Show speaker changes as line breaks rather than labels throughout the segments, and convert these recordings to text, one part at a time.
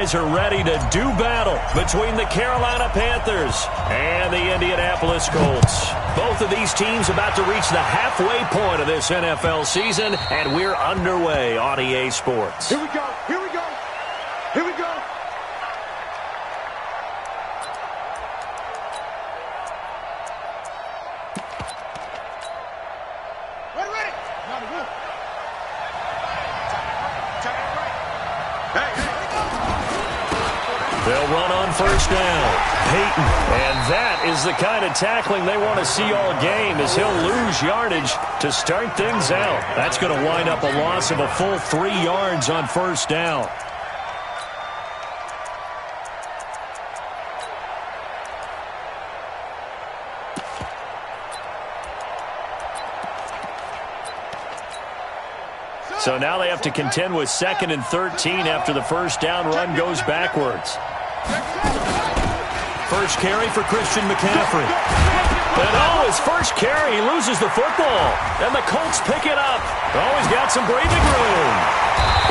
Are ready to do battle between the Carolina Panthers and the Indianapolis Colts. Both of these teams about to reach the halfway point of this NFL season, and we're underway on EA Sports.
Here we go, here we go, here we go. Ready.
They'll run on first down. Peyton. And that is the kind of tackling they want to see all game, as he'll lose yardage to start things out. That's going to wind up a loss of a full 3 yards on first down. So now they have to contend with 2nd and 13 after the first down run goes backwards. First carry for Christian McCaffrey. And his first carry, he loses the football. And the Colts pick it up. He's got some breathing room.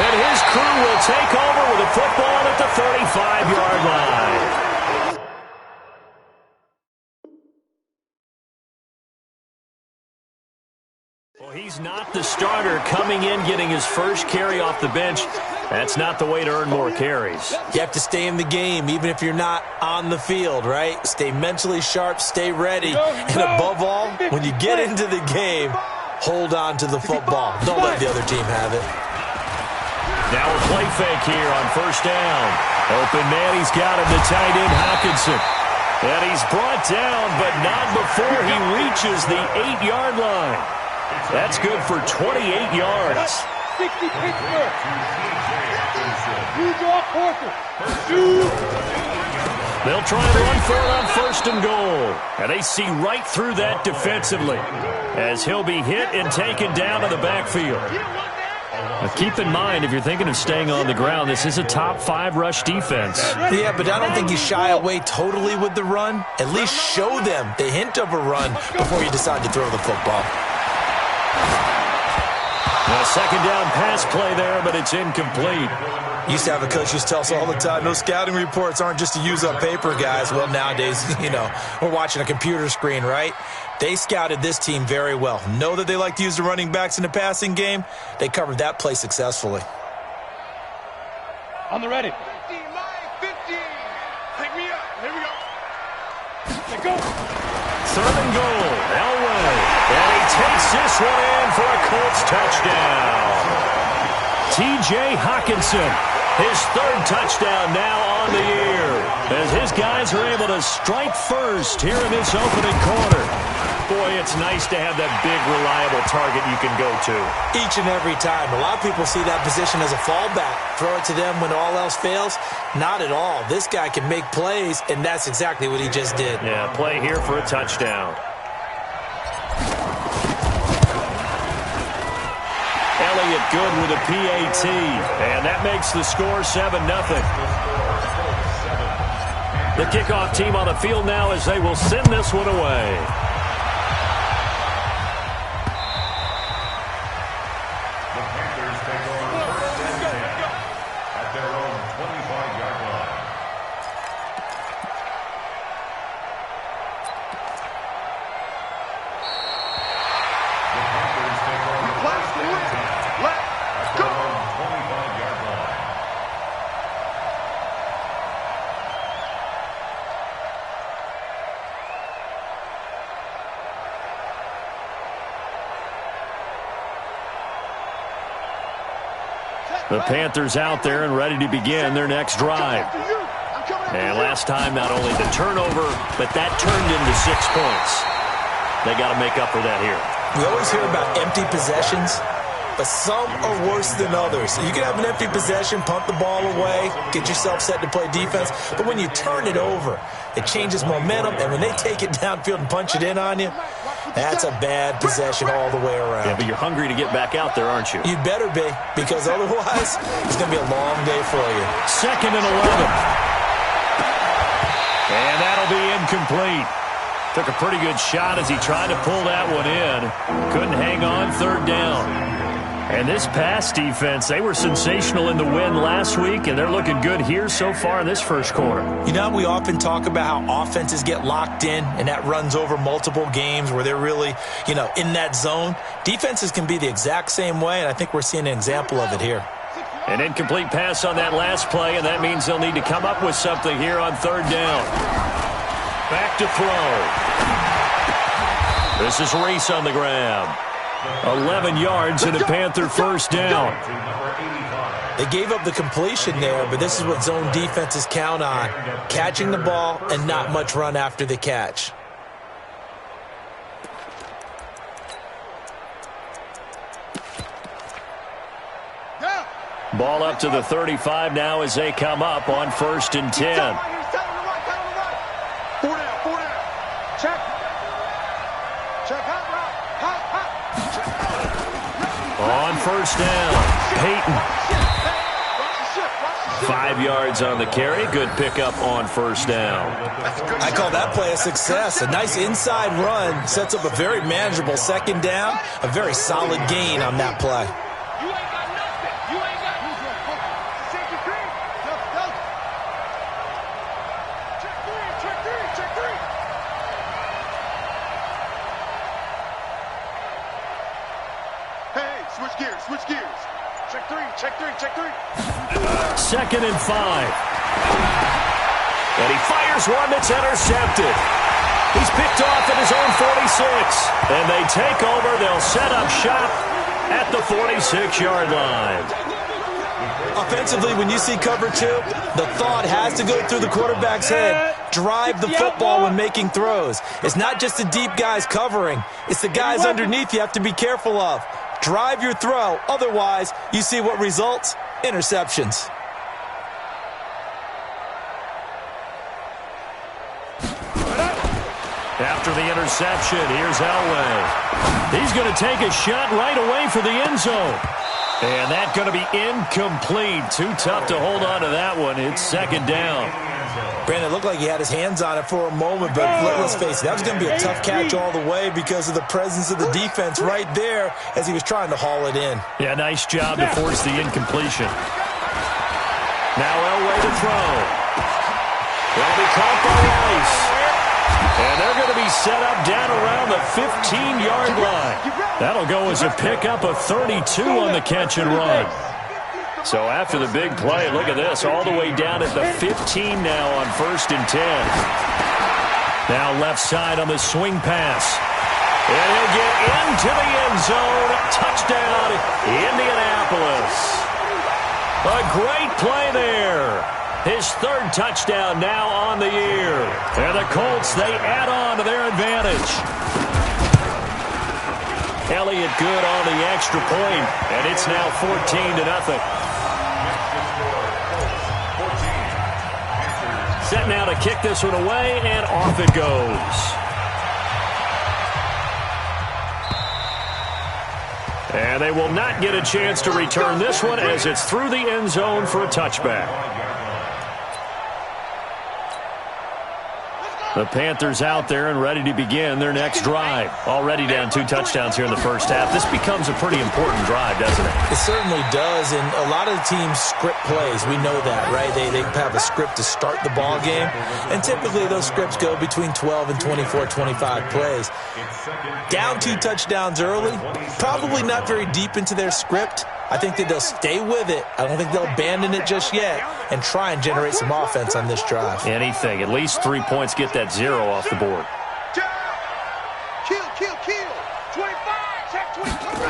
And his crew will take over with the football at the 35-yard line. Well, he's not the starter coming in, getting his first carry off the bench. That's not the way to earn more carries.
You have to stay in the game, even if you're not on the field, right? Stay mentally sharp, stay ready. And above all, when you get into the game, hold on to the football. Don't let the other team have it.
Now a play fake here on first down. Open man, he's got him, the tight end Hockenson. And he's brought down, but not before he reaches the 8-yard line. That's good for 28 yards.
60 Pittsburgh.
They'll try and run for it on first and goal. And they see right through that defensively, as he'll be hit and taken down to the backfield. Now keep in mind, if you're thinking of staying on the ground, this is a top 5 rush defense.
Yeah, but I don't think you shy away totally with the run. At least show them the hint of a run before you decide to throw the football.
A second down pass play there, but it's incomplete.
Used to have a coach used to tell us all the time, those scouting reports aren't just to use up paper, guys. Well, nowadays, we're watching a computer screen, right? They scouted this team very well. Know that they like to use the running backs in the passing game. They covered that play successfully.
On the ready. 15, 15. Take me up. Here we go. Let go.
3rd and goal. Elway. And he takes this one in for a Colts touchdown. T.J. Hockenson, his 3rd touchdown now on the year, as his guys are able to strike first here in this opening quarter. Boy, it's nice to have that big, reliable target you can go to.
Each and every time. A lot of people see that position as a fallback. Throw it to them when all else fails. Not at all. This guy can make plays, and that's exactly what he just did.
Yeah, play here for a touchdown. Elliott good with a PAT, and that makes the score 7-0. The kickoff team on the field now as they will send this one away.
The Panthers take over first and 10 at their own 25-yard line. The Panthers take over first and 10 at their own 25-yard line.
The Panthers out there and ready to begin their next drive. And last time, not only the turnover, but that turned into 6 points. They got to make up for that here.
We always hear about empty possessions, but some are worse than others. You can have an empty possession, punt the ball away, get yourself set to play defense, but when you turn it over, it changes momentum, and when they take it downfield and punch it in on you, that's a bad possession all the way around.
Yeah, but you're hungry to get back out there, aren't you?
You'd better be, because otherwise, it's going to be a long day for you.
2nd and 11. And that'll be incomplete. Took a pretty good shot as he tried to pull that one in. Couldn't hang on 3rd down. And this pass defense, they were sensational in the win last week, and they're looking good here so far in this first quarter.
You know, we often talk about how offenses get locked in, and that runs over multiple games where they're really, in that zone. Defenses can be the exact same way, and I think we're seeing an example of it here.
An incomplete pass on that last play, and that means they'll need to come up with something here on third down. Back to throw. This is Reese on the ground. 11 yards and a Panther first down.
They gave up the completion there, but this is what zone defenses count on. Catching the ball and not much run after the catch.
Ball up to the 35 now as they come up on 1st and 10.
4 down. Check.
On 1st down, Peyton. 5 yards on the carry. Good pickup on 1st down.
I call that play a success. A nice inside run sets up a very manageable 2nd down. A very solid gain on that play.
Switch gears. Check three.
2nd and 5. And he fires one that's intercepted. He's picked off at his own 46. And they take over. They'll set up shop at the 46-yard line.
Offensively, when you see cover 2, the thought has to go through the quarterback's head. Drive the football when making throws. It's not just the deep guys covering. It's the guys underneath you have to be careful of. Drive your throw. Otherwise, you see what results? Interceptions.
After the interception, here's Elway. He's going to take a shot right away for the end zone. And that's going to be incomplete. Too tough to hold on to that one. It's 2nd down.
Brandon, it looked like he had his hands on it for a moment, but let's face it, that was going to be a tough catch all the way because of the presence of the defense right there as he was trying to haul it in.
Yeah, nice job to force the incompletion. Now Elway to throw. Will be caught by Rice. And they're going to be set up down around the 15-yard line. That'll go as a pickup of 32 on the catch and run. So after the big play, look at this, all the way down at the 15 now on 1st and 10. Now left side on the swing pass. And he'll get into the end zone. Touchdown, Indianapolis. A great play there. His 3rd touchdown now on the year. And the Colts, they add on to their advantage. Elliott good on the extra point, and it's now 14-0. Set now to kick this one away, and off it goes. And they will not get a chance to return this one as it's through the end zone for a touchback. The Panthers out there and ready to begin their next drive. Already down 2 touchdowns here in the first half. This becomes a pretty important drive, doesn't it?
It certainly does, and a lot of the teams script plays. We know that, right? They have a script to start the ball game, and typically those scripts go between 12 and 24, 25 plays. Down 2 touchdowns early, probably not very deep into their script. I think that they'll stay with it. I don't think they'll abandon it just yet and try and generate some offense on this drive.
Anything. At least 3 points. Get that 0 off the board.
Kill. 25. Check 25.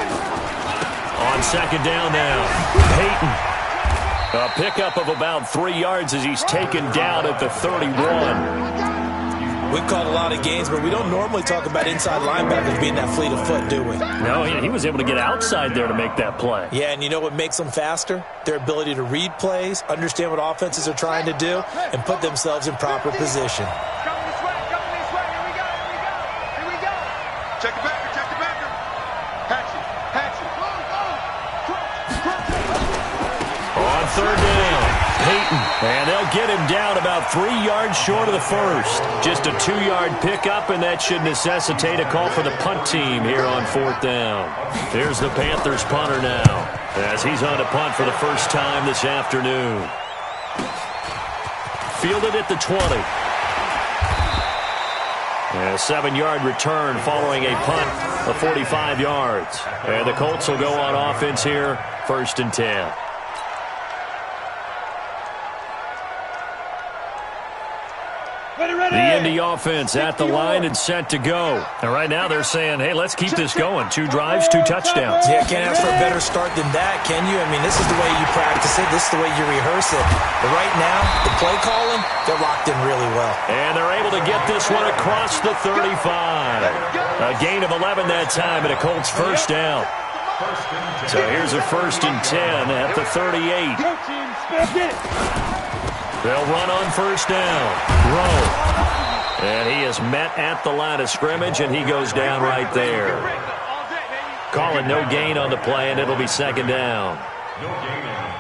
On 2nd down now, Peyton. A pickup of about 3 yards as he's taken down at the 31.
We've called a lot of games, but we don't normally talk about inside linebackers being that fleet of foot, do we?
No, he was able to get outside there to make that play.
Yeah, and you know what makes them faster? Their ability to read plays, understand what offenses are trying to do, and put themselves in proper position.
Coming this way. Here we go. Check the backer. Hatch it.
On 3rd down, Peyton. And they'll get him down about 3 yards short of the first. Just a 2-yard pickup, and that should necessitate a call for the punt team here on 4th down. Here's the Panthers punter now, as he's on to punt for the first time this afternoon. Fielded at the 20. And a 7-yard return following a punt of 45 yards. And the Colts will go on offense here, 1st and 10. The Indy offense at the line and set to go. And right now they're saying, hey, let's keep this going. 2 drives, 2 touchdowns.
Yeah, can't ask for a better start than that, can you? I mean, this is the way you practice it. This is the way you rehearse it. But right now, the play calling, they're locked in really well.
And they're able to get this one across the 35. A gain of 11 that time and a Colts first down. So here's a 1st and 10 at the 38. They'll run on 1st down. Rowe. And he is met at the line of scrimmage, and he goes down right there. Calling no gain on the play, and it'll be 2nd down.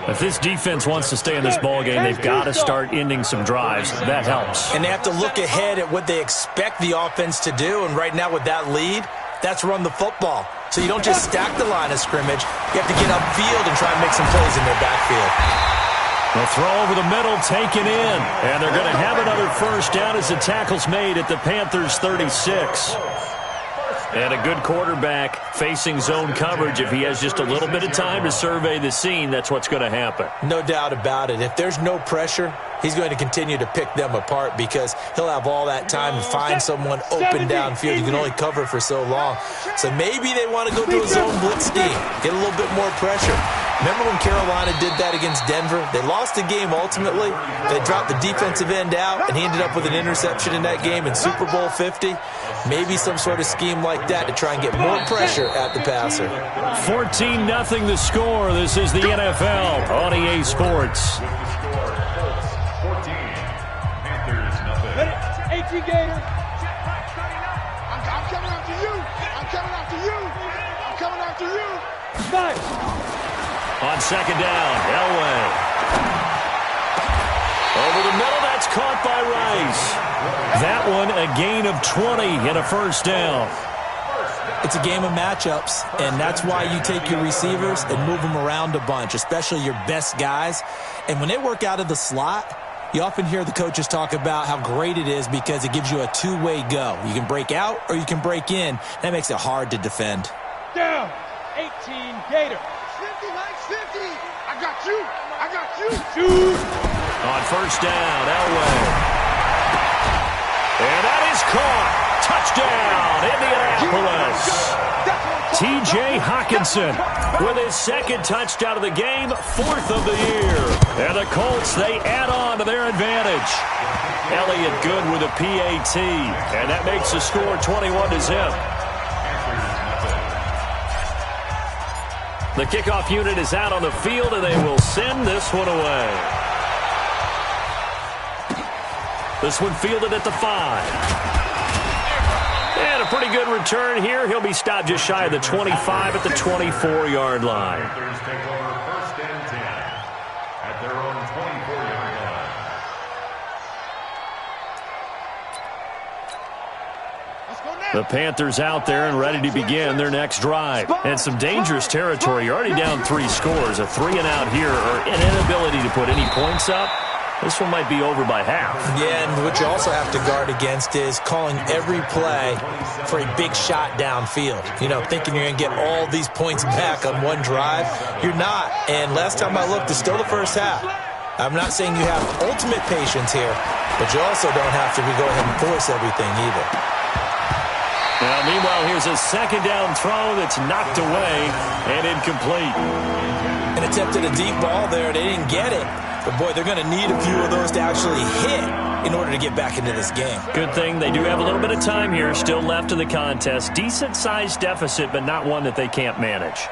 If this defense wants to stay in this ballgame, they've got to start ending some drives. That helps.
And they have to look ahead at what they expect the offense to do, and right now with that lead, that's run the football. So you don't just stack the line of scrimmage. You have to get upfield and try and make some plays in their backfield.
The throw over the middle taken in. And they're going to have another first down as the tackle's made at the Panthers' 36. And a good quarterback facing zone coverage. If he has just a little bit of time to survey the scene, that's what's going to happen.
No doubt about it. If there's no pressure, he's going to continue to pick them apart because he'll have all that time to find someone open downfield. You can only cover for so long. So maybe they want to go to a zone blitz scheme, get a little bit more pressure. Remember when Carolina did that against Denver? They lost the game ultimately. They dropped the defensive end out, and he ended up with an interception in that game in Super Bowl 50. Maybe some sort of scheme like that to try and get more pressure at the passer.
14-0 the score. This is the NFL on EA Sports.
14. Panthers, nothing.
18 Gators. I'm coming after you. I'm coming after you. I'm coming after you. Nice.
On 2nd down, Elway. Over the middle, that's caught by Rice. That one, a gain of 20 and a first down.
It's a game of matchups, and that's why you take your receivers and move them around a bunch, especially your best guys. And when they work out of the slot, you often hear the coaches talk about how great it is because it gives you a two-way go. You can break out or you can break in. That makes it hard to defend.
Down, 18 Gators. 50, Mike, 50. I got you. I got you. Shoot.
On first down, Elway. And that is caught. Touchdown, Indianapolis. T.J. Hockenson with his 2nd touchdown of the game, 4th of the year. And the Colts, they add on to their advantage. Elliott good with a PAT. And that makes the score 21-0. The kickoff unit is out on the field, and they will send this one away. This one fielded at the 5. And a pretty good return here. He'll be stopped just shy of the 25 at the 24-yard line.
Panthers take over 1st and 10 at their own 24-yard line.
The Panthers out there and ready to begin their next drive. And some dangerous territory. You're already down 3 scores. A 3-and-out here or an inability to put any points up. This one might be over by half.
Yeah, and what you also have to guard against is calling every play for a big shot downfield. You know, thinking you're going to get all these points back on one drive. You're not. And last time I looked, it's still the first half. I'm not saying you have ultimate patience here, but you also don't have to go ahead and force everything either.
Now, meanwhile, here's a 2nd down throw that's knocked away and incomplete.
And attempted a deep ball there. They didn't get it. But, boy, they're going to need a few of those to actually hit in order to get back into this game.
Good thing they do have a little bit of time here still left in the contest. Decent-sized deficit, but not one that they can't manage.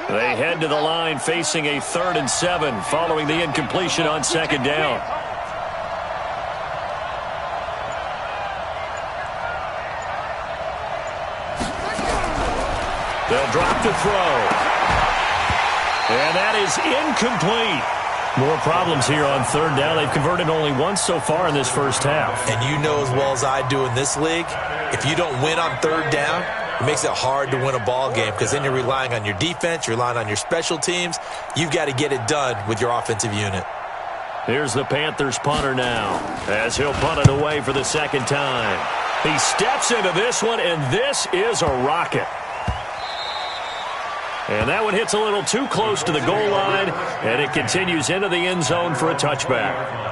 They head to the line facing a 3rd and 7 following the incompletion on 2nd down. They'll drop the throw. And that is incomplete. More problems here on third down. They've converted only once so far in this first half.
And you know as well as I do in this league, if you don't win on third down, it makes it hard to win a ball game because then you're relying on your defense, you're relying on your special teams. You've got to get it done with your offensive unit.
Here's the Panthers punter now as he'll punt it away for the second time. He steps into this one, and this is a rocket. And that one hits a little too close to the goal line, and it continues into the end zone for a touchback.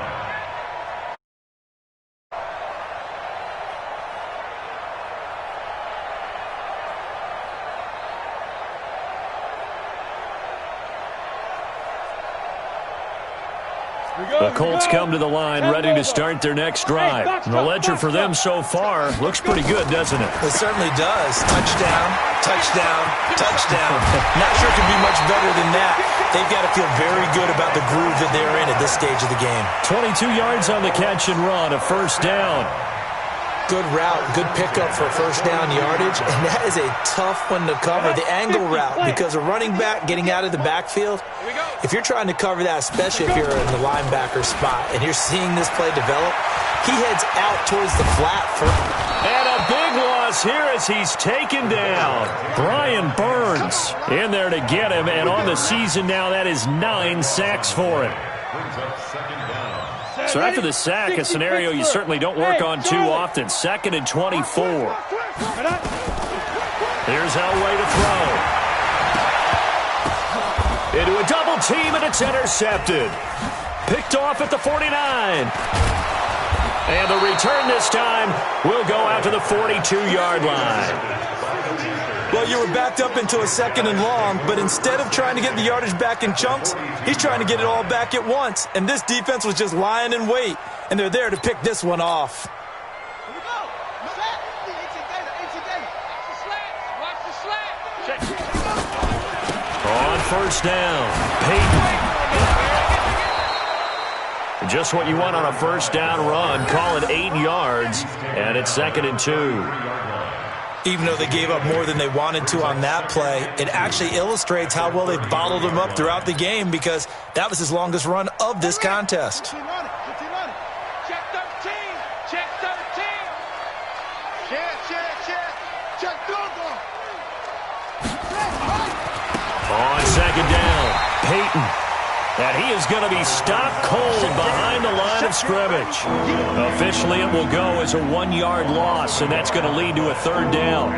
The Colts come to the line ready to start their next drive. And the ledger for them so far looks pretty good, doesn't it?
It certainly does. Touchdown, touchdown, touchdown. Not sure it can be much better than that. They've got to feel very good about the groove that they're in at this stage of the game.
22 yards on the catch and run, a first down.
Good route, good pickup for first down yardage, and that is a tough one to cover, the angle route, because a running back getting out of the backfield, if you're trying to cover that, especially if you're in the linebacker spot, and you're seeing this play develop, he heads out towards the flat.
And a big loss here as he's taken down. Brian Burns in there to get him, and on the season now, that is 9 sacks for him. So after the sack, a scenario you certainly don't work on too often. 2nd and 24. Here's Elway to throw. Into a double team, and it's intercepted. Picked off at the 49. And the return this time will go out to the 42-yard line.
Well, you were backed up into a 2nd and long, but instead of trying to get the yardage back in chunks, he's trying to get it all back at once. And this defense was just lying in wait, and they're there to pick this one off.
On first down, Peyton. Just what you want on a first down run. Call it 8 yards, and it's 2nd and 2.
Even though they gave up more than they wanted to on that play, it actually illustrates how well they bottled him up throughout the game because that was his longest run of this contest.
Check 13. Check 13. Check 13.
On second down, Peyton. And he is going to be stopped cold behind the line of scrimmage. Officially, it will go as a 1-yard loss, and that's going to lead to a third down.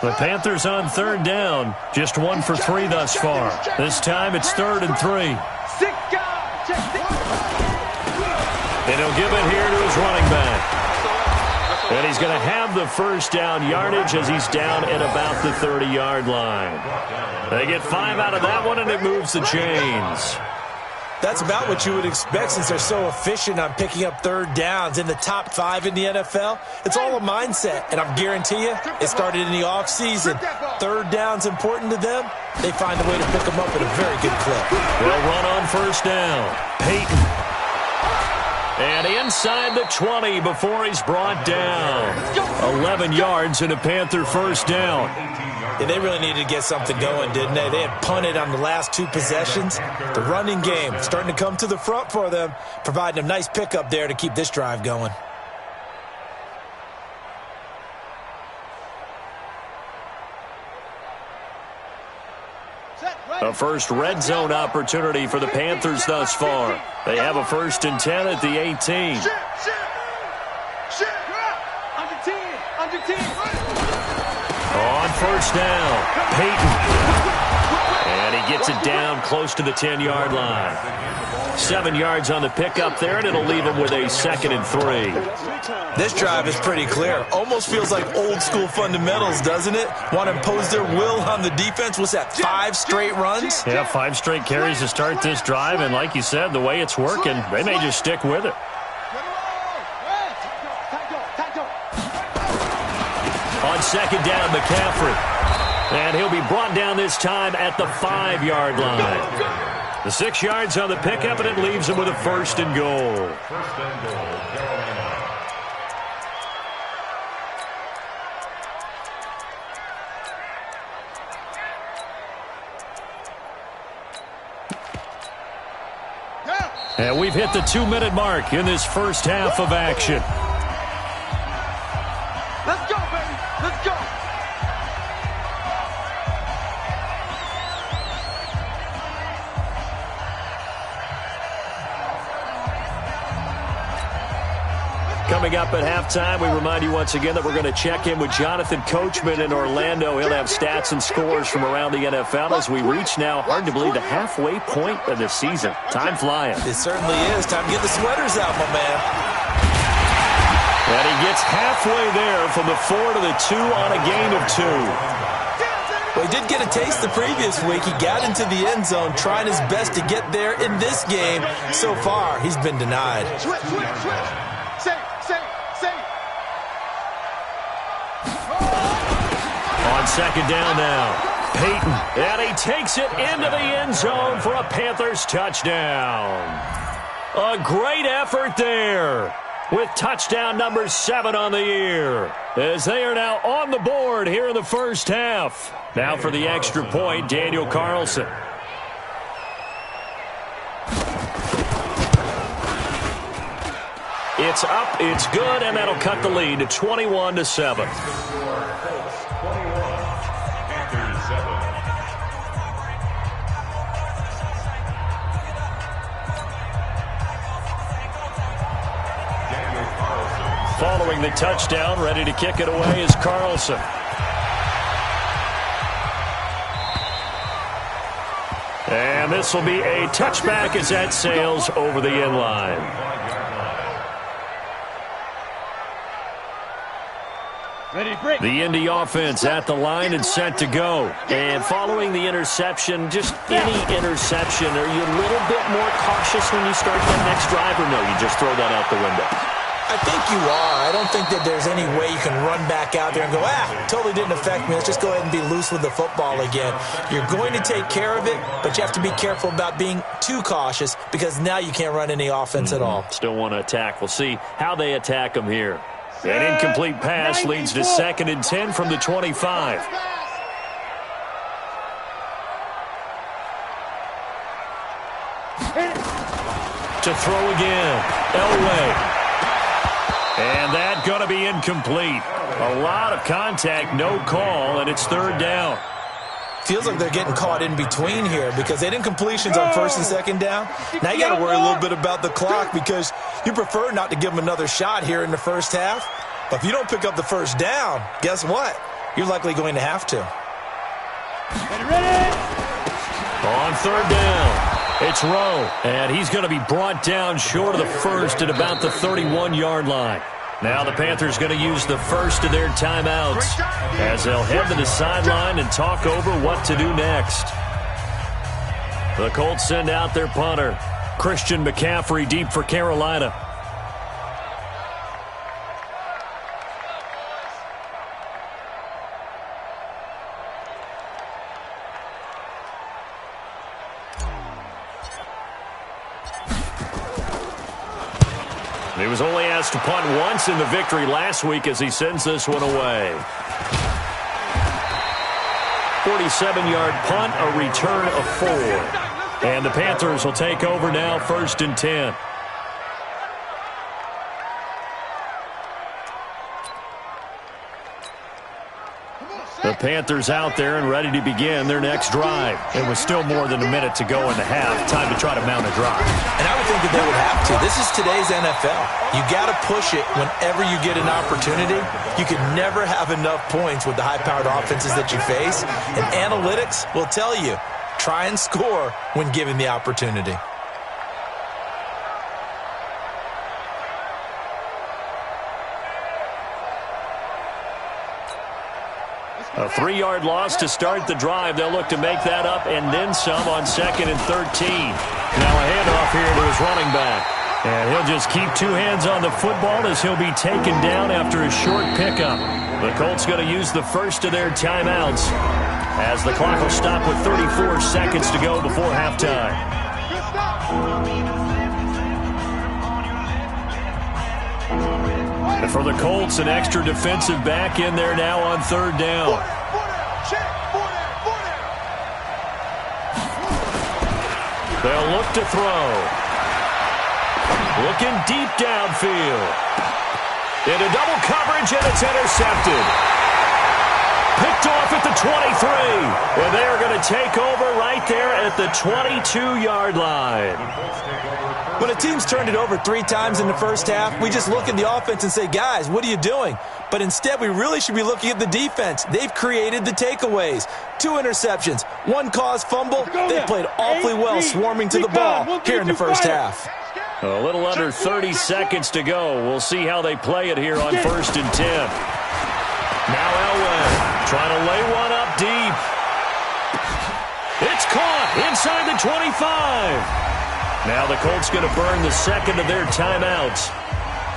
The Panthers on third down, just 1 for 3 thus far. This time it's 3rd and 3. And he'll give it here to his running back. And he's going to have the first down yardage as he's down at about the 30-yard line. They get 5 out of that one, and it moves the chains.
That's about what you would expect since they're so efficient on picking up third downs in the top 5 in the NFL. It's all a mindset, and I guarantee you it started in the offseason. Third down's important to them. They find a way to pick them up at a very good clip.
They'll run on first down. Peyton. And inside the 20 before he's brought down. 11 yards and a Panther first down.
Yeah, they really needed to get something going, didn't they? They had punted on the last 2 possessions. The running game starting to come to the front for them, providing a nice pickup there to keep this drive going.
A first red zone opportunity for the Panthers thus far. They have a 1st and 10 at the 18.
Under 10.
On first down, Peyton. And he gets it down close to the 10-yard line. 7 yards on the pickup there, and it'll leave him with a 2nd and 3.
This drive is pretty clear. Almost feels like old-school fundamentals, doesn't it? Want to impose their will on the defense. What's that, 5 straight runs?
Yeah, 5 straight carries to start this drive, and like you said, the way it's working, they may just stick with it. On second down, McCaffrey. And he'll be brought down this time at the 5-yard line. The 6 yards on the pickup, and it leaves him with a 1st and goal.
First and goal, Carolina.
And we've hit the 2-minute mark in this first half of action.
Let's go, baby. Let's go.
Coming up at halftime, we remind you once again that we're going to check in with Jonathan Coachman in Orlando. He'll have stats and scores from around the NFL as we reach now, hard to believe, the halfway point of the season. Time flying.
It certainly is. Time to get the sweaters out, my man.
And he gets halfway there from the 4 to the 2 on a gain of 2.
Well, he did get a taste the previous week. He got into the end zone trying his best to get there in this game. So far, he's been denied.
Switch.
On 2nd down now, Peyton, and he takes it into the end zone for a Panthers touchdown. A great effort there with touchdown number 7 on the year, as they are now on the board here in the first half. Now for the extra point, Daniel Carlson. It's up, it's good, and that'll cut the lead to 21-7. Following the touchdown, ready to kick it away is Carlson. And this will be a touchback as that sails over the end line. The Indy offense at the line and set to go. And following the interception, just any interception, are you a little bit more cautious when you start that next drive, or no, you just throw that out the window?
I think you are. I don't think that there's any way you can run back out there and go, totally didn't affect me. Let's just go ahead and be loose with the football again. You're going to take care of it, but you have to be careful about being too cautious because now you can't run any offense at all.
Still want to attack. We'll see how they attack them here. An incomplete pass leads to 2nd and 10 from the 25. To throw again, Elway. And that going to be incomplete. A lot of contact, no call, and it's 3rd down.
Feels like they're getting caught in between here because they did incompletions on 1st and 2nd down. Now you got to worry a little bit about the clock because you prefer not to give them another shot here in the first half. But if you don't pick up the 1st down, guess what? You're likely going to have to.
On 3rd down. It's Rowe, and he's going to be brought down short of the 1st at about the 31-yard line. Now the Panthers going to use the first of their timeouts as they'll head to the sideline and talk over what to do next. The Colts send out their punter, Christian McCaffrey, deep for Carolina. He was only asked to punt once in the victory last week as he sends this one away. 47-yard punt, a return of 4. And the Panthers will take over now, 1st and 10. The Panthers out there and ready to begin their next drive. It was still more than a minute to go in the half. Time to try to mount a drive.
And I would think that they would have to. This is today's NFL. You got to push it whenever you get an opportunity. You can never have enough points with the high-powered offenses that you face. And analytics will tell you, try and score when given the opportunity.
A 3-yard loss to start the drive. They'll look to make that up and then some on 2nd and 13. Now a handoff here to his running back. And he'll just keep two hands on the football as he'll be taken down after a short pickup. The Colts going to use the first of their timeouts as the clock will stop with 34 seconds to go before halftime. And for the Colts, an extra defensive back in there now on third down. They'll look to throw. Looking deep downfield. Into double coverage, and it's intercepted. Picked off at the 23. And they are going to take over right there at the 22-yard line.
When a team's turned it over 3 times in the first half, we just look at the offense and say, guys, what are you doing? But instead, we really should be looking at the defense. They've created the takeaways. 2 interceptions, 1 caused fumble. They've played awfully well swarming to the ball here in the first half.
A little under 30 seconds to go. We'll see how they play it here on 1st and 10. Now Elway trying to lay one up deep. It's caught inside the 25. Now the Colts going to burn the second of their timeouts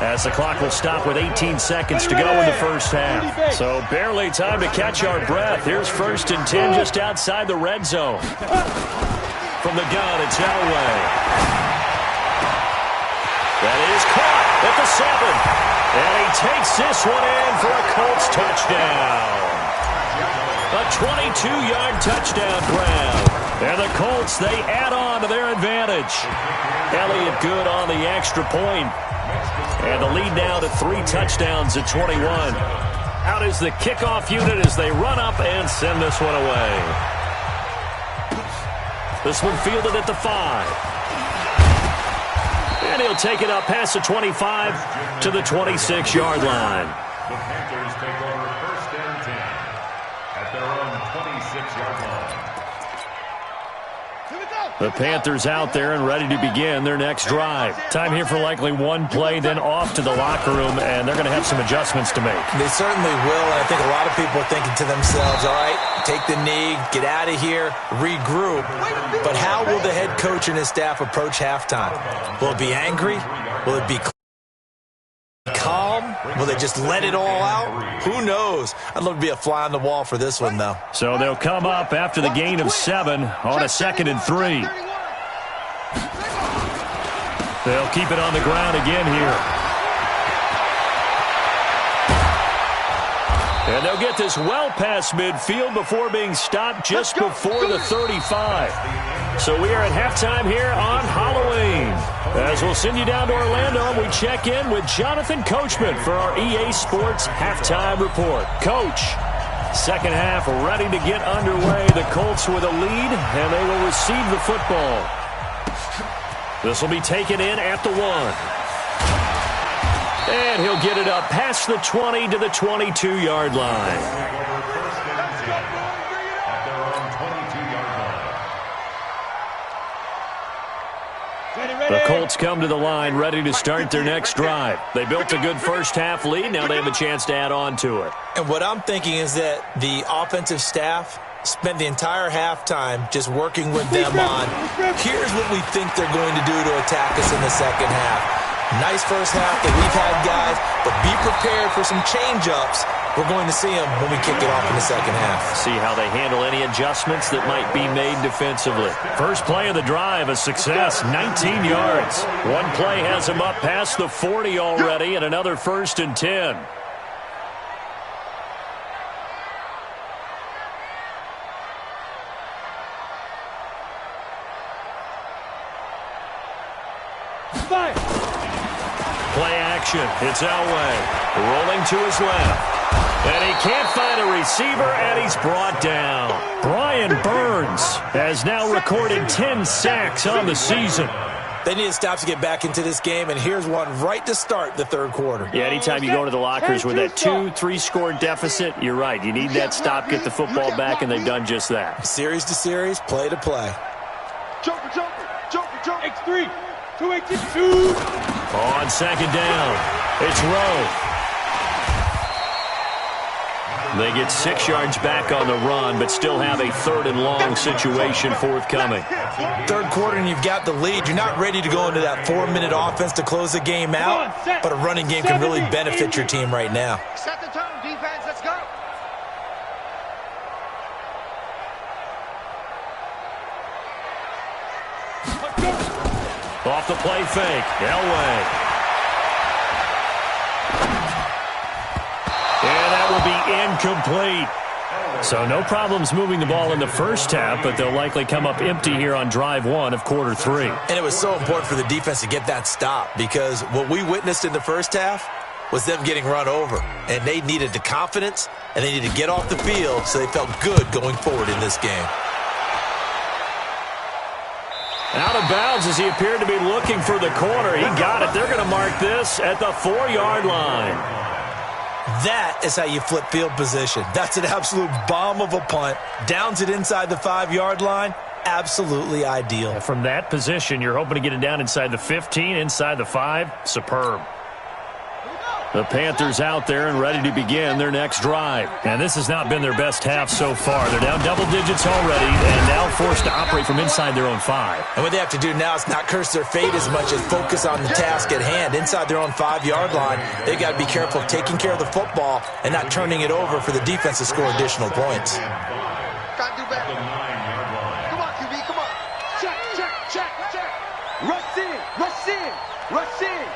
as the clock will stop with 18 seconds to go in the first half. So barely time to catch our breath. Here's 1st and 10 just outside the red zone. From the gun, it's Elway. That is caught at the 7. And he takes this one in for a Colts touchdown. A 22-yard touchdown grab. And the Colts, they add on to their advantage. Elliott good on the extra point. And the lead now to 3 touchdowns at 21. Out is the kickoff unit as they run up and send this one away. This one fielded at the 5. And he'll take it up past the 25 to the 26-yard line.
The Panthers take over 1st and 10 at their own 26-yard line.
The Panthers out there and ready to begin their next drive. Time here for likely one play, then off to the locker room, and they're going to have some adjustments to make.
They certainly will, and I think a lot of people are thinking to themselves, all right, take the knee, get out of here, regroup. But how will the head coach and his staff approach halftime? Will it be angry? Will it be calm? Will they just let it all out? Who knows? I'd love to be a fly on the wall for this one, though.
So they'll come up after the gain of 7 on a 2nd and 3. They'll keep it on the ground again here. And they'll get this well past midfield before being stopped just before the 35. So we are at halftime here on Halloween. As we'll send you down to Orlando, and we check in with Jonathan Coachman for our EA Sports Halftime Report. Coach, second half ready to get underway. The Colts with a lead, and they will receive the football. This will be taken in at the 1. And he'll get it up past the 20 to the 22-yard line. The Colts come to the line ready to start their next drive. They built a good first half lead. Now they have a chance to add on to it.
And what I'm thinking is that the offensive staff spent the entire halftime just working with them on, here's what we think they're going to do to attack us in the second half. Nice first half that we've had, guys, but be prepared for some change-ups. We're going to see them when we kick it off in the second half.
See how they handle any adjustments that might be made defensively. First play of the drive, a success, 19 yards. One play has them up past the 40 already, and another 1st and 10. Play action. It's Elway rolling to his left. And he can't find a receiver, and he's brought down. Brian Burns has now recorded 10 sacks on the season.
They need to stop to get back into this game, and here's one right to start the third quarter.
Yeah, anytime you go to the lockers with that 2-3 deficit, you're right. You need that stop, get the football back, and they've done just that.
Series to series, play to play.
Joker. X3. 282.
On second down, it's Rowe. They get 6 yards back on the run, but still have a 3rd and long situation forthcoming.
Third quarter and you've got the lead. You're not ready to go into that 4-minute offense to close the game out, but a running game can really benefit your team right now.
Set the tone, defense. Let's go.
Off the play fake, Elway. And that will be incomplete. So no problems moving the ball in the first half, but they'll likely come up empty here on drive 1 of quarter 3.
And it was so important for the defense to get that stop because what we witnessed in the first half was them getting run over. And they needed the confidence, and they needed to get off the field so they felt good going forward in this game.
Out of bounds as he appeared to be looking for the corner. He got it. They're going to mark this at the 4-yard line.
That is how you flip field position. That's an absolute bomb of a punt. Downs it inside the 5-yard line. Absolutely ideal.
From that position, you're hoping to get it down inside the 15, inside the 5. Superb. The Panthers out there and ready to begin their next drive. And this has not been their best half so far. They're down double digits already and now forced to operate from inside their own 5.
And what they have to do now is not curse their fate as much as focus on the task at hand. Inside their own 5-yard line, they've got to be careful of taking care of the football and not turning it over for the defense to score additional points.
Gotta do better. Come on, QB, come on. Check, check, check, check. Rush in, rush in, rush in.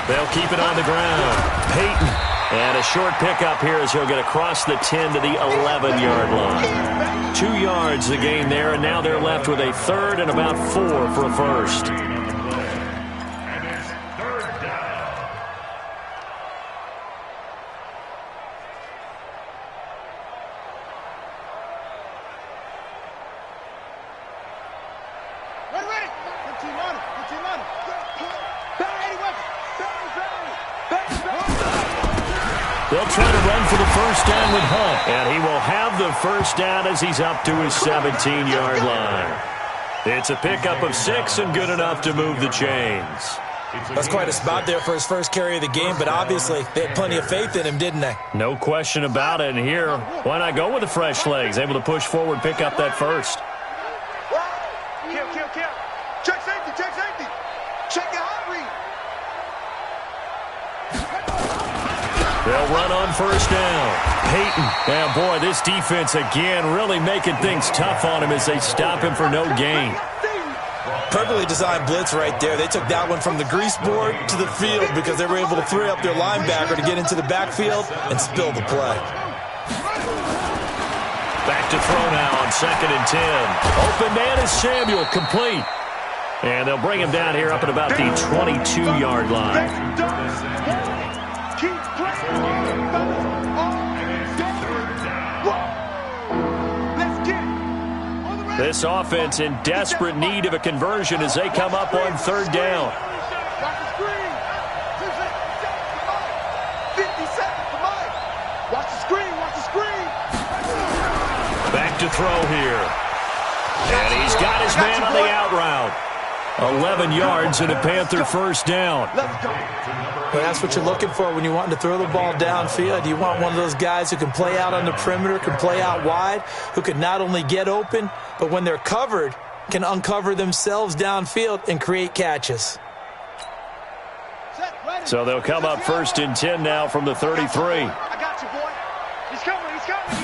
They'll keep it on the ground. Peyton. And a short pickup here as he'll get across the 10 to the 11-yard line. 2 yards the gain there, and now they're left with a 3rd and about 4 for a first.
And it's 3rd down.
Ready. Good team on it. Good team on it.
They'll try to run for the first down with Hunt, and he will have the first down as he's up to his 17-yard line. It's a pickup of 6 and good enough to move the chains.
That's quite a spot there for his first carry of the game, but obviously they had plenty of faith in him, didn't they?
No question about it. And here, why not go with the fresh legs? Able to push forward, pick up that first.
Kill. Check safety, check safety. Check your hot read.
They'll run on first down. Peyton. And boy, this defense again really making things tough on him as they stop him for no gain.
Perfectly designed blitz right there. They took that one from the grease board to the field because they were able to free up their linebacker to get into the backfield and spill the play.
Back to throw now on 2nd and 10. Open man is Samuel, complete. And they'll bring him down here up at about the 22-yard line.
Keep playing. Let's get it.
This offense in desperate need of a conversion as they come up on 3rd down.
Watch the screen. 50 seconds, come on. Watch the screen, watch the screen.
Back to throw here. And he's got his man on the out route. 11 yards and a Panther first down.
Let's go.
Well, that's what you're looking for when you're wanting to throw the ball downfield. You want one of those guys who can play out on the perimeter, can play out wide, who can not only get open, but when they're covered, can uncover themselves downfield and create catches.
So they'll come up 1st and 10 now from the 33.
I got you, boy. He's coming, he's coming.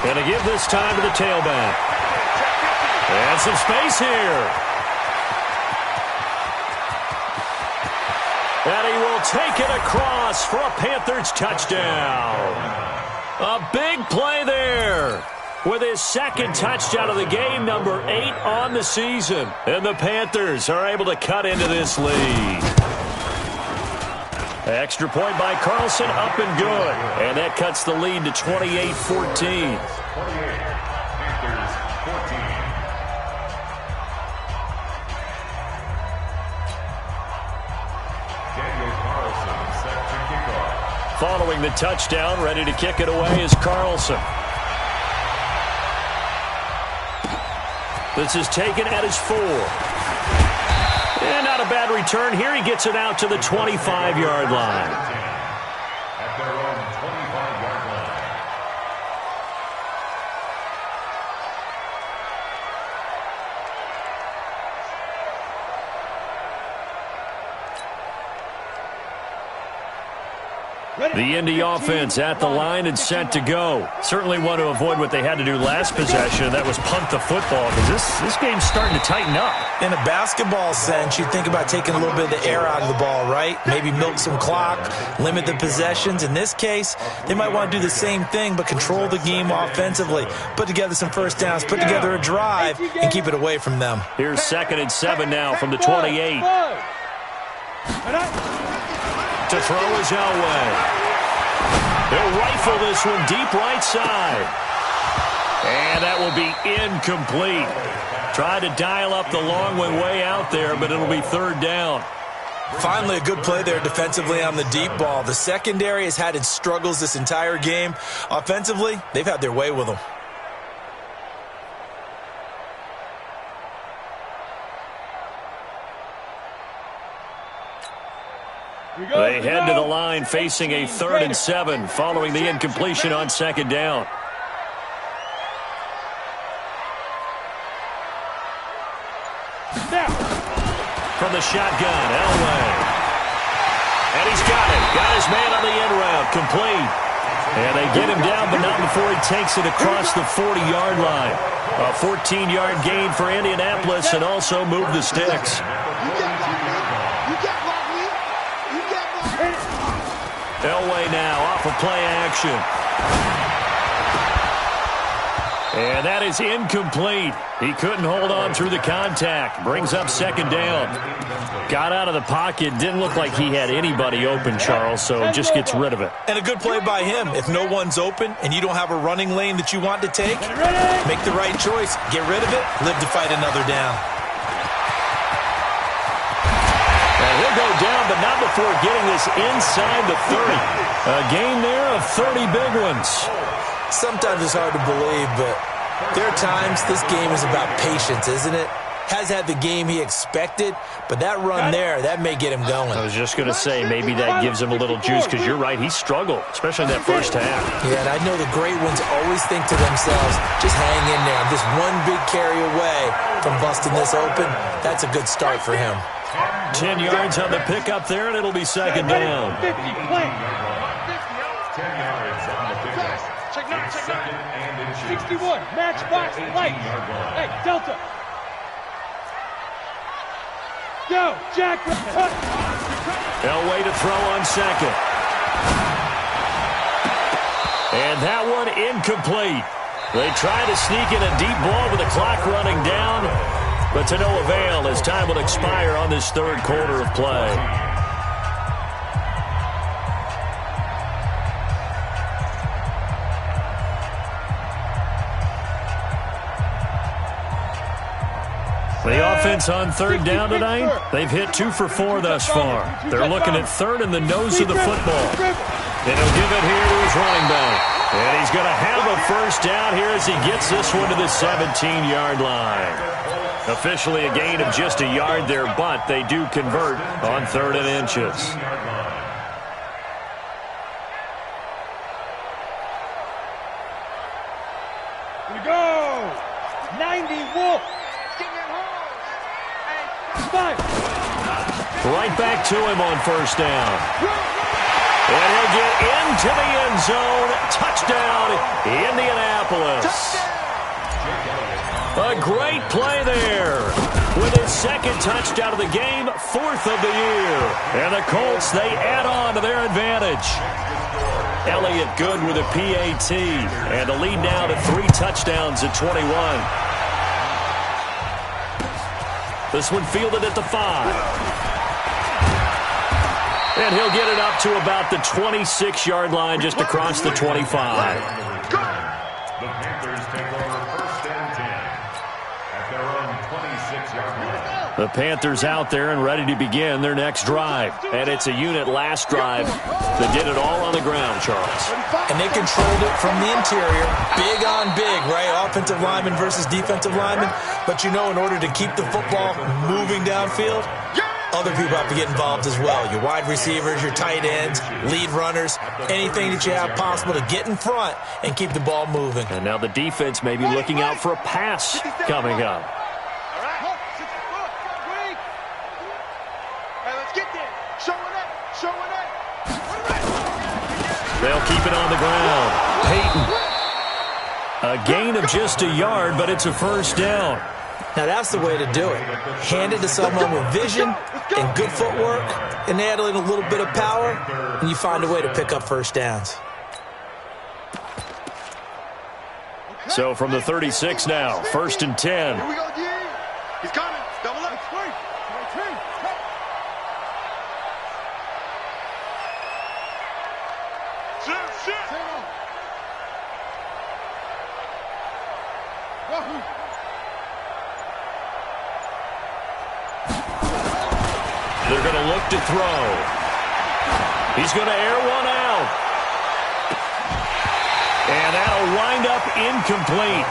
And to give this time to the tailback. And some space here. And he will take it across for a Panthers touchdown. A big play there with his 2nd touchdown of the game, number 8 on the season. And the Panthers are able to cut into this lead. Extra point by Carlson, up and good. And that cuts the lead to 28-14. Following the touchdown, ready to kick it away is Carlson. This is taken at his 4. And not a bad return here. He gets it out to the 25-yard line. The Indy offense at the line and set to go. Certainly want to avoid what they had to do last possession. That was punt the football, because this game's starting to tighten up.
In a basketball sense, you think about taking a little bit of the air out of the ball, right? Maybe milk some clock, limit the possessions. In this case, they might want to do the same thing, but control the game offensively. Put together some first downs, put together a drive, and keep it away from them.
Here's 2nd and 7 now from the 28. To throw is Elway. He'll rifle this one deep right side. And that will be incomplete. Tried to dial up the long one way out there, but it'll be 3rd down.
Finally, a good play there defensively on the deep ball. The secondary has had its struggles this entire game. Offensively, they've had their way with them.
They head to the line facing a 3rd and 7 following the incompletion on 2nd down. From the shotgun, Elway. And he's got it. Got his man on the end route. Complete. And they get him down, but not before he takes it across the 40-yard line. A 14-yard gain for Indianapolis, and also move the sticks. Elway now off of play action. And that is incomplete. He couldn't hold on through the contact. Brings up 2nd down. Got out of the pocket. Didn't look like he had anybody open, Charles, so just gets rid of it.
And a good play by him. If no one's open and you don't have a running lane that you want to take, make the right choice. Get rid of it. Live to fight another down.
And he'll go down, but not before getting this inside the 30. A gain there of 30 big ones.
Sometimes it's hard to believe, but there are times this game is about patience, isn't it? Has had the game he expected, but that run there, that may get him going.
I was just going to say, maybe that gives him a little juice, because you're right, he struggled, especially in that first half.
Yeah, and I know the great ones always think to themselves, just hang in there. I'm just one big carry away from busting this open. That's a good start for him.
10 yards on the pickup there, and it'll be 2nd down.
10 yards on the pickup.
Check 9, check 9.
61, matchbox, light. Hey, Delta. Go, Jack.
Elway to throw on 2nd. And that one incomplete. They try to sneak in a deep ball with the clock running down, but to no avail as time will expire on this 3rd quarter of play. The offense on 3rd down tonight, they've hit 2 for 4 thus far. They're looking at 3rd in the nose of the football. And he'll give it here to his running back. And he's going to have a first down here as he gets this one to the 17-yard line. Officially a gain of just a yard there, but they do convert on 3rd and inches.
Here we go. 90 Wolf.
Right back to him on first down. And he'll get into the end zone. Touchdown, Indianapolis. A great play there. With his 2nd touchdown of the game, 4th of the year. And the Colts, they add on to their advantage. Elliott good with a PAT. And the lead now to 3 touchdowns at 21. This one fielded at the 5. And he'll get it up to about the 26-yard line, just across the 25.
The Panthers take over 1st and 10 at their own 26-yard line.
The Panthers out there and ready to begin their next drive. And it's a unit last drive that did it all on the ground, Charles.
And they controlled it from the interior. Big on big, right? Offensive lineman versus defensive lineman. But you know, in order to keep the football moving downfield, other people have to get involved as well. Your wide receivers, your tight ends, lead runners, anything that you have possible to get in front and keep the ball moving.
And now the defense may be looking out for a pass coming up. keep it on the ground. Peyton. A gain of just a yard, but it's a first down.
Now that's the way to do it. Hand it to someone with vision and good footwork, and add in a little bit of power, and you find a way to pick up first downs.
So from the 36 now, 1st and 10.
Here we go, D. He's coming. Double up. Shit.
They're going to look to throw. He's going to air one out. And that'll wind up incomplete.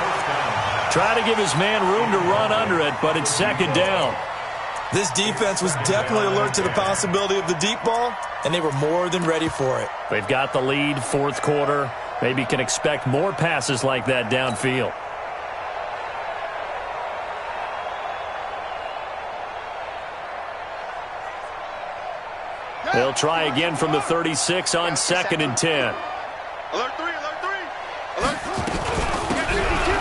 Try to give his man room to run under it, but it's 2nd down.
This defense was definitely alert to the possibility of the deep ball, and they were more than ready for it.
They've got the lead, 4th quarter. Maybe can expect more passes like that downfield. They'll try again from the 36 on 2nd and 10.
Alert 3.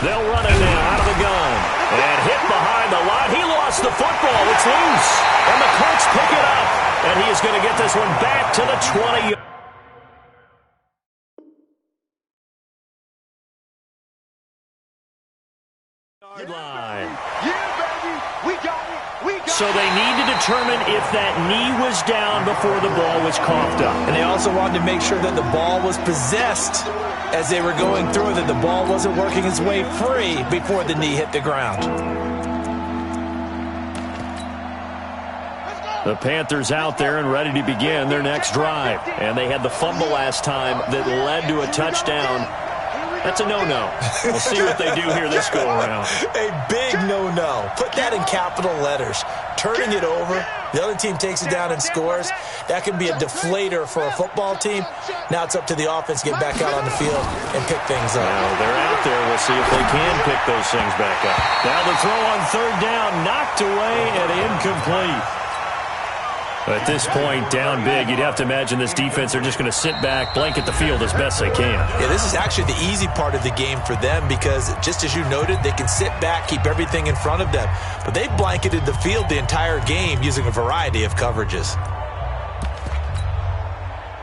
They'll run it now out of the gun. And hit behind the line. He lost the football. It's loose. And the Colts pick it up. And he is going to get this one back to the 20. Line.
Yeah, baby. We got it.
So they need to determine if that knee was down before the ball was coughed up.
And they also wanted to make sure that the ball was possessed as they were going through, that the ball wasn't working its way free before the knee hit the ground.
The Panthers out there and ready to begin their next drive. And they had the fumble last time that led to a touchdown. That's a no-no. We'll see what they do here this go-around.
A big no-no. Put that in capital letters. Turning it over, the other team takes it down and scores. That can be a deflator for a football team. Now it's up to the offense to get back out on the field and pick things up.
Now they're out there. We'll see if they can pick those things back up. Now the throw on 3rd down, knocked away and incomplete. At this point, down big, you'd have to imagine this defense are just going to sit back, blanket the field as best they can.
Yeah, this is actually the easy part of the game for them because, just as you noted, they can sit back, keep everything in front of them. But they blanketed the field the entire game using a variety of coverages.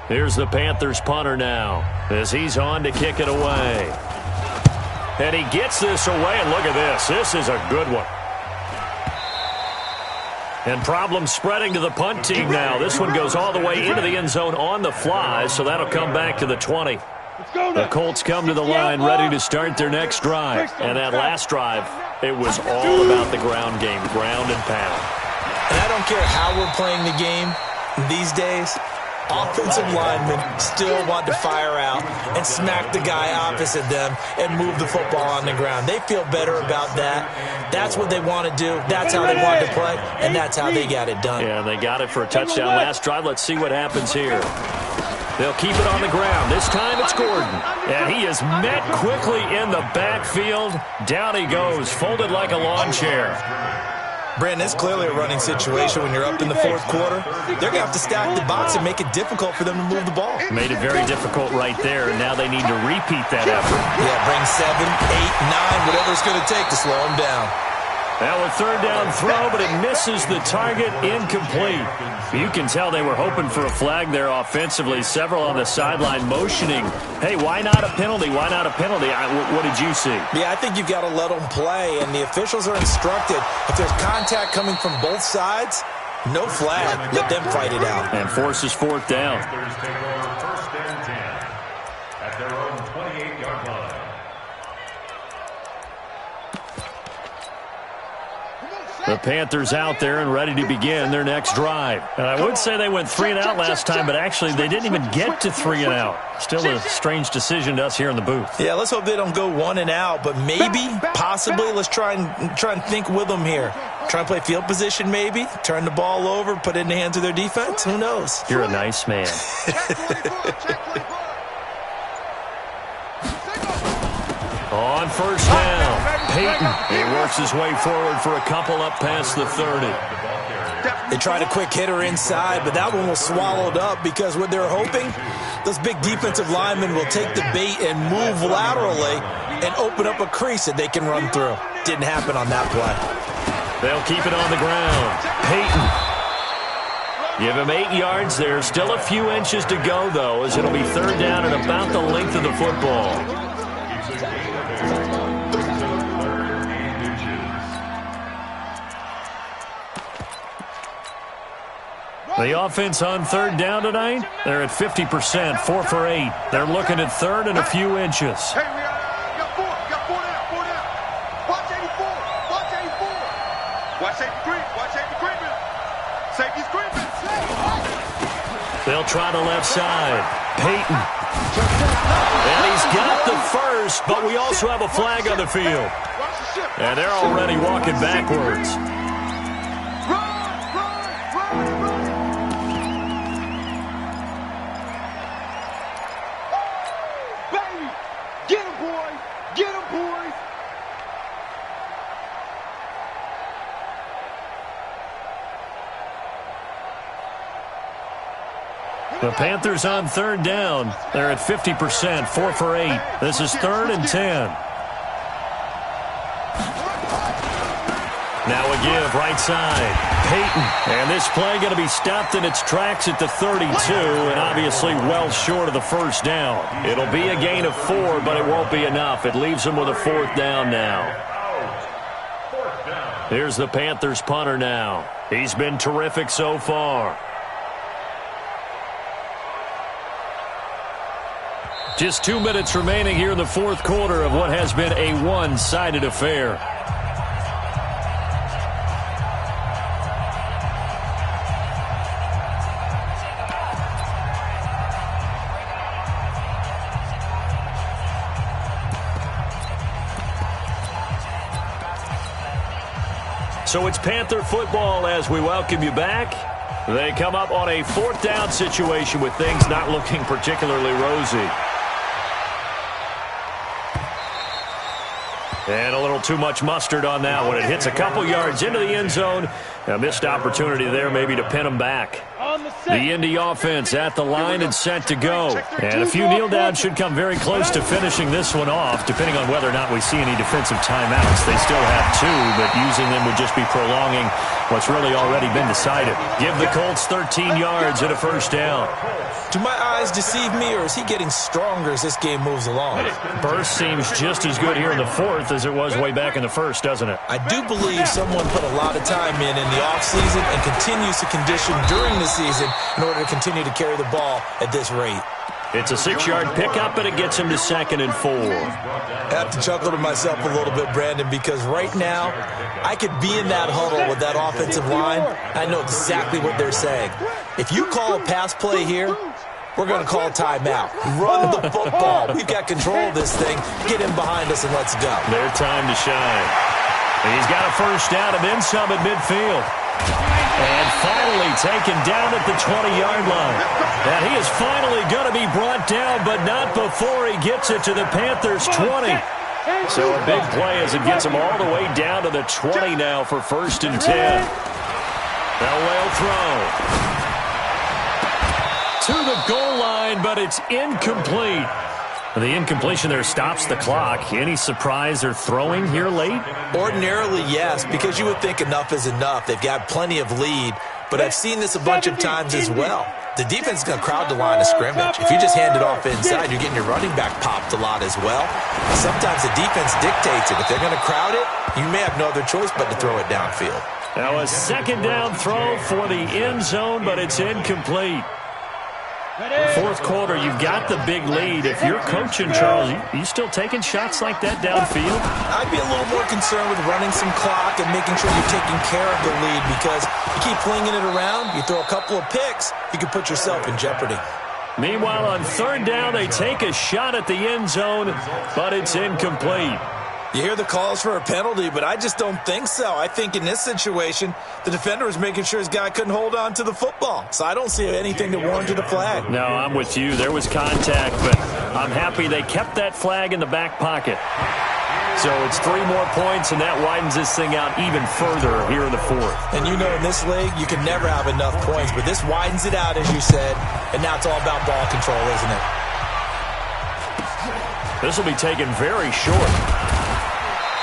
Here's the Panthers punter now as he's on to kick it away. And he gets this away, and look at this. This is a good one. And problems spreading to the punt team now. This one goes all the way into the end zone on the fly, so that'll come back to the 20. The Colts come to the line ready to start their next drive. And that last drive, it was all about the ground game, ground and pound.
And I don't care how we're playing the game these days, offensive linemen still want to fire out and smack the guy opposite them and move the football on the ground. They feel better about that. That's what they want to do. That's how they want to play, and that's how they got it done.
Yeah, they got it for a touchdown last drive. Let's see what happens here. They'll keep it on the ground. This time it's Gordon. And he is met quickly in the backfield. Down he goes, folded like a lawn chair.
Brandon, it's clearly a running situation when you're up in the 4th quarter. They're going to have to stack the box and make it difficult for them to move the ball.
Made it very difficult right there, and now they need to repeat that effort.
Yeah, bring 7, 8, 9, whatever it's going to take to slow them down.
Now a 3rd down throw, but it misses the target, incomplete. You can tell they were hoping for a flag there offensively. Several on the sideline motioning. Hey, why not a penalty? Why not a penalty? What did you see?
Yeah, I think you've got to let them play, and the officials are instructed. If there's contact coming from both sides, no flag. Let them fight it out.
And forces 4th down.
Panthers take over 1st and 10 at their own 28-yard line.
The Panthers out there and ready to begin their next drive. And I would say they went 3 and out last time, but actually they didn't even get to 3 and out. Still a strange decision to us here in the booth.
Yeah, let's hope they don't go 1 and out, but maybe, possibly, let's try and think with them here. Try and play field position maybe, turn the ball over, put it in the hands of their defense. Who knows?
You're a nice man. On 1st down, Peyton. He works his way forward for a couple up past the 30.
They tried a quick hitter inside, but that one was swallowed up because what they're hoping, those big defensive linemen will take the bait and move laterally and open up a crease that they can run through. Didn't happen on that play.
They'll keep it on the ground. Peyton. Give him 8 yards there. Still a few inches to go, though, as it'll be third down and about the length of the football. The offense on third down tonight, they're at 50%, 4 for 8. They're looking at third and a few inches.
Hey, we got four down. Watch 84, watch 84. Watch safety creeping. Safety's creeping.
They'll try the left side. Peyton. And he's got the first, but we also have a flag on the field. And they're already walking backwards. The Panthers on third down. They're at 50%, 4 for 8. This is third and 10. Now a give, right side. Peyton. And this play going to be stopped in its tracks at the 32, and obviously well short of the first down. It'll be a gain of 4, but it won't be enough. It leaves them with a fourth down now. Here's the Panthers punter now. He's been terrific so far. Just 2 minutes remaining here in the fourth quarter of what has been a one-sided affair. So it's Panther football as we welcome you back. They come up on a fourth down situation with things not looking particularly rosy. And a little too much mustard on that one. It hits a couple yards into the end zone. A missed opportunity there maybe to pin them back. The Indy offense at the line and set to go. And a few kneel downs should come very close to finishing this one off, depending on whether or not we see any defensive timeouts. They still have 2, but using them would just be prolonging what's really already been decided. Give the Colts 13 yards and a first down.
Do my eyes deceive me, or is he getting stronger as this game moves along?
Burst seems just as good here in the fourth as it was way back in the first, doesn't it?
I do believe someone put a lot of time in the offseason and continues to condition during the season in order to continue to carry the ball at this rate.
It's a 6-yard pickup, and it gets him to 2nd and 4.
I have to chuckle to myself a little bit, Brandon, because right now I could be in that huddle with that offensive line. I know exactly what they're saying. If you call a pass play here, we're going to call a timeout. Run the football. We've got control of this thing. Get him behind us and let's go.
Their time to shine. He's got a first down and then some at midfield. And finally taken down at the 20-yard line. And he is finally going to be brought down, but not before he gets it to the Panthers' 20. So a big play as it gets him all the way down to the 20 now for 1st and 10. Elway will throw. To the goal line, but it's incomplete. The incompletion there stops the clock. Any surprise they're throwing here late?
Ordinarily, yes, because you would think enough is enough. They've got plenty of lead, but I've seen this a bunch of times as well. The defense is going to crowd the line of scrimmage. If you just hand it off inside, you're getting your running back popped a lot as well. Sometimes the defense dictates it. If they're going to crowd it, you may have no other choice but to throw it downfield.
Now a 2nd down throw for the end zone, but it's incomplete. Fourth quarter, you've got the big lead. If you're coaching, Charles, you still taking shots like that downfield?
I'd be a little more concerned with running some clock and making sure you're taking care of the lead, because you keep flinging it around, you throw a couple of picks, you can put yourself in jeopardy.
Meanwhile, on third down, they take a shot at the end zone, but it's incomplete.
You hear the calls for a penalty, but I just don't think so. I think in this situation, the defender was making sure his guy couldn't hold on to the football. So I don't see anything that warranted a flag.
No, I'm with you. There was contact, but I'm happy they kept that flag in the back pocket. So it's 3 more points, and that widens this thing out even further here in the fourth.
And you know in this league, you can never have enough points, but this widens it out, as you said, and now it's all about ball control, isn't it?
This will be taken very short.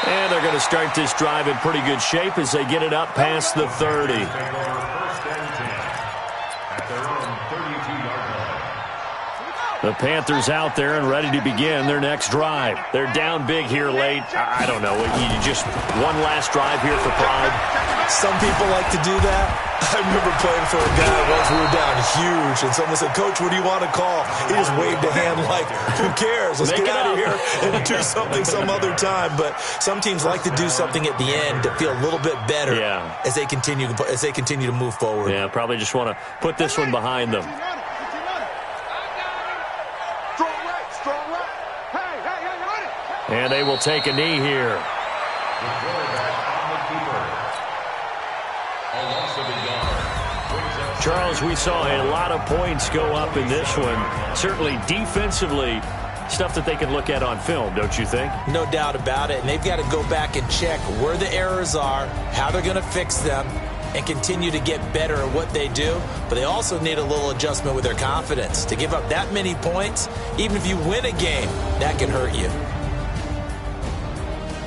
And they're going to start this drive in pretty good shape as they get it up past the 30. The Panthers out there and ready to begin their next drive. They're down big here late. I don't know. You just one last drive here for pride.
Some people like to do that. I remember playing for a guy once we were down huge, and someone said, "Coach, what do you want to call?" He just waved a hand like, "Who cares? Let's get out of here and do something some other time." But some teams like to do something at the end to feel a little bit better as they continue to move forward.
Yeah, probably just want to put this one behind them. And they will take a knee here. Charles, we saw a lot of points go up in this one. Certainly defensively, stuff that they can look at on film, don't you think?
No doubt about it. And they've got to go back and check where the errors are, how they're going to fix them, and continue to get better at what they do. But they also need a little adjustment with their confidence. To give up that many points, even if you win a game, that can hurt you.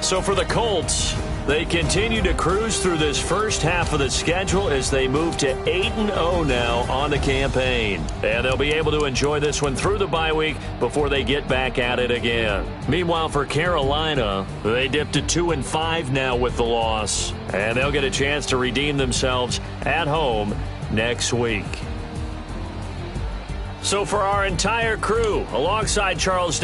So for the Colts, they continue to cruise through this first half of the schedule as they move to 8-0 now on the campaign. And they'll be able to enjoy this one through the bye week before they get back at it again. Meanwhile, for Carolina, they dipped to 2-5 now with the loss. And they'll get a chance to redeem themselves at home next week. So for our entire crew, alongside Charles